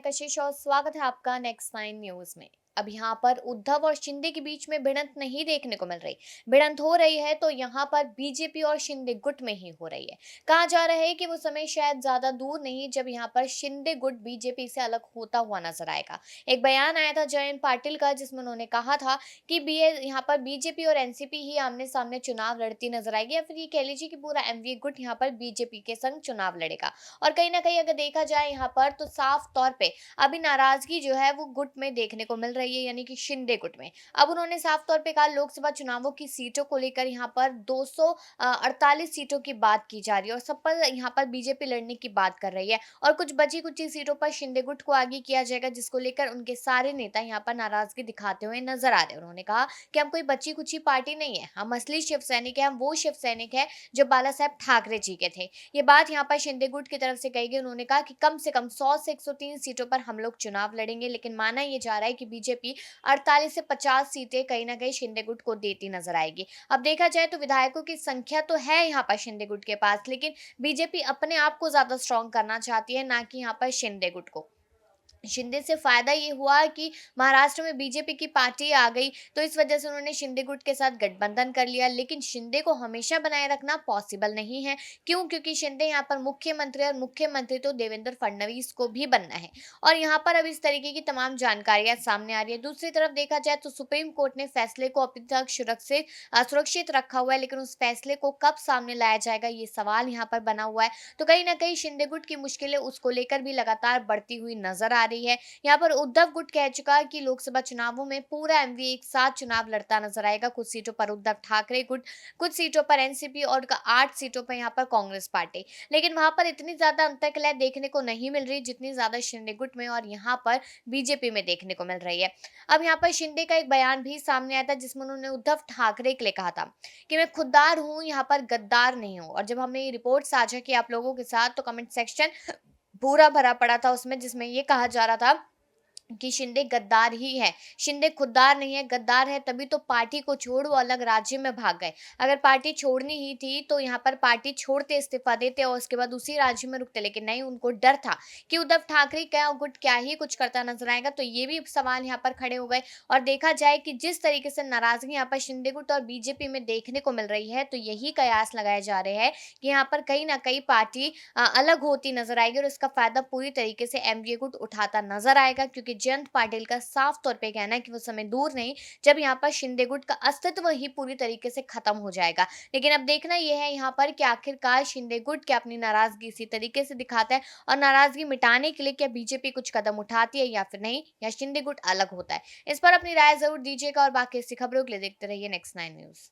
कशिश और स्वागत है आपका नेक्स्ट 9 न्यूज में। अब यहाँ पर उद्धव और शिंदे के बीच में भिड़ंत नहीं देखने को मिल रही। भिड़ंत हो रही है तो यहाँ पर बीजेपी और शिंदे गुट में ही हो रही है। कहा जा रहा है कि वो समय शायद ज्यादा दूर नहीं जब यहाँ पर शिंदे गुट बीजेपी से अलग होता हुआ नजर आएगा। एक बयान आया था जयंत पाटिल का जिसमें उन्होंने कहा था कि यहाँ पर बीजेपी और एनसीपी ही आमने सामने चुनाव लड़ती नजर आएगी, या फिर ये कह लीजिए कि पूरा एमवीए गुट यहाँ पर बीजेपी के संग चुनाव लड़ेगा। और कहीं ना कहीं अगर देखा जाए यहाँ पर तो साफ तौर पे अभी नाराजगी जो है वो गुट में देखने को मिल रही है, यानी कि शिंदे गुट में। अब उन्होंने साफ तौर पे कहा लोकसभा चुनावों की सीटों को लेकर यहाँ पर 248 सीटों की बात की जा रही है और सब पर यहाँ पर बीजेपी लड़ने की बात कर रही है और कुछ बची कुछ सीटों पर शिंदे गुट को आगे किया जाएगा, जिसको लेकर उनके सारे नेता यहाँ पर नाराजगी दिखाते हुए नजर आ रहे हैं। उन्होंने कहा कि हम कोई बची कुची पार्टी नहीं है, हम असली शिव सैनिक है, हम वो शिव सैनिक है जो बाला साहेब ठाकरे जी के थे। ये बात यहाँ पर शिंदे गुट की तरफ से कही गई। उन्होंने कहा कि कम से कम 100 से 103 सीटों पर हम लोग चुनाव लड़ेंगे, लेकिन माना ये जा रहा है कि बीजेपी 48 से 50 सीटें कहीं ना कहीं शिंदे गुट को देती नजर आएगी। अब देखा जाए तो विधायकों की संख्या तो है यहाँ पर शिंदे गुट के पास, लेकिन बीजेपी अपने आप को ज्यादा स्ट्रॉन्ग करना चाहती है, ना कि यहाँ पर शिंदे गुट को। शिंदे से फायदा ये हुआ कि महाराष्ट्र में बीजेपी की पार्टी आ गई, तो इस वजह से उन्होंने शिंदे गुट के साथ गठबंधन कर लिया। लेकिन शिंदे को हमेशा बनाए रखना पॉसिबल नहीं है। क्यों? क्योंकि शिंदे यहाँ पर मुख्यमंत्री, और मुख्यमंत्री तो देवेंद्र फडणवीस को भी बनना है। और यहाँ पर अब इस तरीके की तमाम जानकारियां सामने आ रही है। दूसरी तरफ देखा जाए तो सुप्रीम कोर्ट ने फैसले को अभी तक सुरक्षित रखा हुआ है, लेकिन उस फैसले को कब सामने लाया जाएगा ये सवाल यहाँ पर बना हुआ है। तो कहीं ना कहीं शिंदे गुट की मुश्किलें उसको लेकर भी लगातार बढ़ती हुई नजर आ रही है। यहाँ पर उद्धव गुट कह चुका है कि लोकसभा चुनावों में पूरा एमवी एक साथ चुनाव लड़ता नजर आएगा। कुछ सीटों पर उद्धव ठाकरे गुट, कुछ सीटों पर एनसीपी और 8 सीटों पर यहाँ पर कांग्रेस पार्टी। लेकिन वहां पर इतनी ज्यादा अंतर्कलह देखने को नहीं मिल रही जितनी ज्यादा शिंदे गुट में और यहाँ पर बीजेपी में देखने को मिल रही है। अब यहाँ पर शिंदे का एक बयान भी सामने आया था जिसमें उन्होंने उद्धव ठाकरे के लिए कहा था कि मैं खुददार हूँ, यहाँ पर गद्दार नहीं हूँ। और जब हमने ये रिपोर्ट साझा की आप लोगों के साथ तो कमेंट सेक्शन पूरा भरा पड़ा था उसमें, जिसमें ये कहा जा रहा था कि शिंदे गद्दार ही है। शिंदे खुददार नहीं है, गद्दार है, तभी तो पार्टी को छोड़ वो अलग राज्य में भाग गए। अगर पार्टी छोड़नी ही थी तो यहाँ पर पार्टी छोड़ते, इस्तीफा देते और उसके बाद उसी राज्य में रुकते, लेकिन नहीं, उनको डर था कि उद्धव ठाकरे क्या गुट क्या ही कुछ करता नजर आएगा। तो ये भी सवाल यहाँ पर खड़े हो गए। और देखा जाए कि जिस तरीके से नाराजगी यहाँ पर शिंदे गुट और बीजेपी में देखने को मिल रही है, तो यही कयास लगाए जा रहे हैं कि यहाँ पर कहीं ना कहीं पार्टी अलग होती नजर आएगी और इसका फायदा पूरी तरीके से एमवीए गुट उठाता नजर आएगा। क्योंकि जयंत पाटिल का साफ तौर पे कहना है कि वो समय दूर नहीं जब यहाँ पर शिंदे गुट का अस्तित्व ही पूरी तरीके से खत्म हो जाएगा। लेकिन अब देखना यह है यहाँ पर कि आखिरकार शिंदे गुट क्या अपनी नाराजगी इसी तरीके से दिखाता है और नाराजगी मिटाने के लिए क्या बीजेपी कुछ कदम उठाती है या फिर नहीं, या शिंदे गुट अलग होता है। इस पर अपनी राय जरूर दीजिएगा और बाकी ऐसी खबरों के लिए देखते रहिए नेक्स्ट 9 न्यूज।